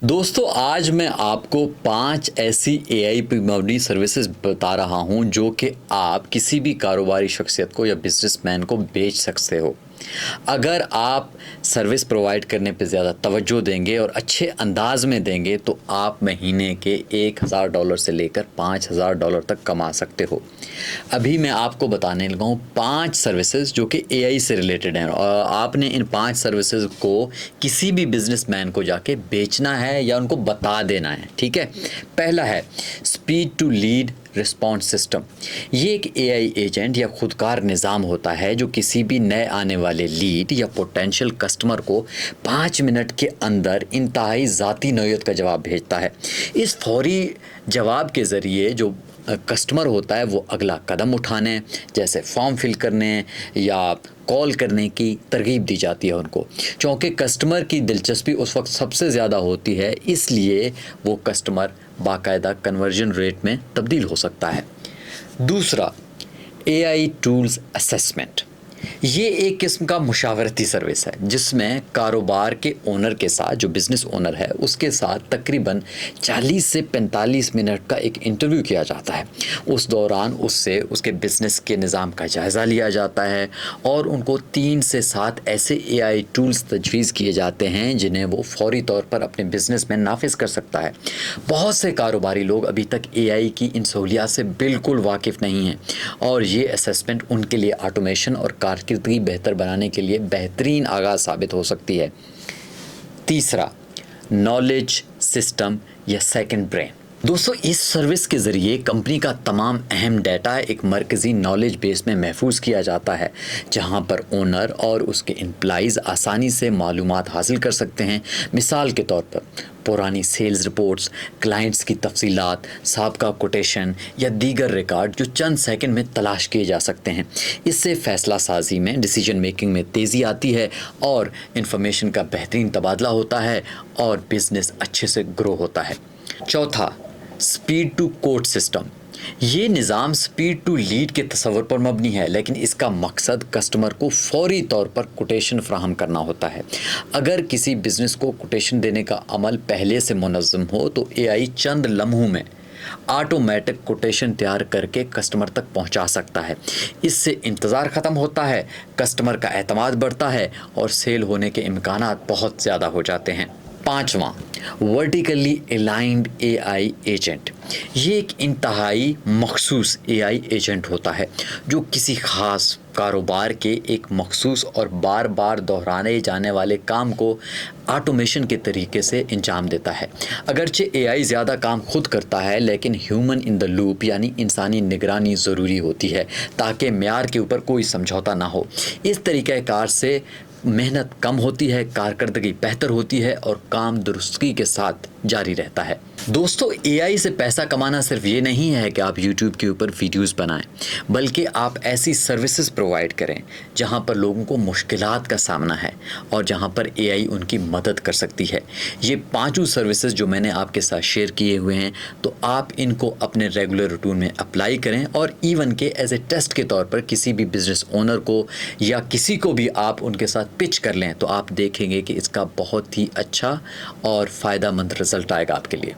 दोस्तों आज मैं आपको 5 ऐसी एआई पे मबनी सर्विसेज बता रहा हूं जो कि आप किसी भी कारोबारी शख्सियत को या बिजनेसमैन को बेच सकते हो। अगर आप सर्विस प्रोवाइड करने पे ज़्यादा तवज्जो देंगे और अच्छे अंदाज में देंगे तो आप महीने के $1000 से लेकर $5000 तक कमा सकते हो। अभी मैं आपको बताने लगा हूँ 5 सर्विसेज जो कि एआई से रिलेटेड हैं और आपने इन 5 सर्विसेज को किसी भी बिजनेसमैन को जाके बेचना है या उनको बता देना है। ठीक है, पहला है speed to lead response system. ये एक एआई एजेंट या खुदकार निज़ाम होता है जो किसी भी नए आने वाले लीड या पोटेंशियल कस्टमर को 5 मिनट के अंदर इंतहाई ज़ाती नौयत का जवाब भेजता है। इस फौरी जवाब के ज़रिए जो कस्टमर होता है वो अगला कदम उठाने जैसे फॉर्म फिल करने या कॉल करने की तरगीब दी जाती है उनको, क्योंकि कस्टमर की दिलचस्पी उस वक्त सबसे ज़्यादा होती है, इसलिए वो कस्टमर बाकायदा कन्वर्जन रेट में तब्दील हो सकता है। दूसरा, एआई टूल्स असेसमेंट। ये एक किस्म का मुशावरती सर्विस है जिसमें कारोबार के ओनर के साथ, जो बिज़नेस ओनर है उसके साथ तकरीबन 40 से 45 मिनट का एक इंटरव्यू किया जाता है। उस दौरान उससे उसके बिज़नेस के निज़ाम का जायज़ा लिया जाता है और उनको 3 से 7 ऐसे एआई टूल्स तजवीज़ किए जाते हैं जिन्हें वो फौरी तौर पर अपने बिज़नेस में नाफिज कर सकता है। बहुत से कारोबारी लोग अभी तक एआई की इन सहूलियात से बिल्कुल वाकिफ़ नहीं हैं और ये असेसमेंट उनके लिए ऑटोमेशन और कारकर्दगी बेहतर बनाने के लिए बेहतरीन आगाज़ साबित हो सकती है। तीसरा, नॉलेज सिस्टम या सेकंड ब्रेन। दोस्तों इस सर्विस के ज़रिए कंपनी का तमाम अहम डाटा एक मरकज़ी नॉलेज बेस में महफूज किया जाता है जहां पर ओनर और उसके एम्प्लॉइज़ आसानी से मालूमात हासिल कर सकते हैं। मिसाल के तौर पर पुरानी सेल्स रिपोर्ट्स, क्लाइंट्स की तफसीलात, साबका कोटेशन या दीगर रिकॉर्ड जो चंद सेकंड में तलाश किए जा सकते हैं। इससे फ़ैसला साजी में, डिसीजन मेकिंग में तेज़ी आती है और इंफॉर्मेशन का बेहतरीन तबादला होता है और बिज़नेस अच्छे से ग्रो होता है। चौथा, स्पीड टू कोट सिस्टम। ये निज़ाम स्पीड टू लीड के तस्वर पर मबनी है, लेकिन इसका मकसद कस्टमर को फौरी तौर पर कोटेशन फ्राहम करना होता है। अगर किसी बिज़नेस को कोटेशन देने का अमल पहले से मुनज़्ज़म हो तो एआई चंद लम्हों में ऑटोमेटिक कोटेशन तैयार करके कस्टमर तक पहुंचा सकता है। इससे इंतज़ार ख़त्म होता है, कस्टमर का एतमाद बढ़ता है और सेल होने के इम्कानात बहुत ज़्यादा हो जाते हैं। पाँचवां, वर्टिकली अलाइंड एआई एजेंट। ये एक इंतहाई मखसूस एआई एजेंट होता है जो किसी ख़ास कारोबार के एक मखसूस और बार बार दोहराने जाने वाले काम को ऑटोमेशन के तरीके से अंजाम देता है। अगरचे एआई ज़्यादा काम खुद करता है, लेकिन ह्यूमन इन द लूप यानी इंसानी निगरानी ज़रूरी होती है ताकि मेयार के ऊपर कोई समझौता ना हो। इस तरीक़ाकार से मेहनत कम होती है, कारकर्दगी बेहतर होती है और काम दुरुस्ती के साथ जारी रहता है। दोस्तों एआई से पैसा कमाना सिर्फ ये नहीं है कि आप यूट्यूब के ऊपर वीडियोस बनाएं, बल्कि आप ऐसी सर्विसेज प्रोवाइड करें जहां पर लोगों को मुश्किलात का सामना है और जहां पर एआई उनकी मदद कर सकती है। ये 5 सर्विसेज जो मैंने आपके साथ शेयर किए हुए हैं, तो आप इनको अपने रेगुलर रूटीन में अप्लाई करें और इवन के एज ए टेस्ट के तौर पर किसी भी बिज़नेस ओनर को या किसी को भी आप उनके साथ पिच कर लें तो आप देखेंगे कि इसका बहुत ही अच्छा और फ़ायदेमंद रिज़ल्ट आएगा आपके लिए।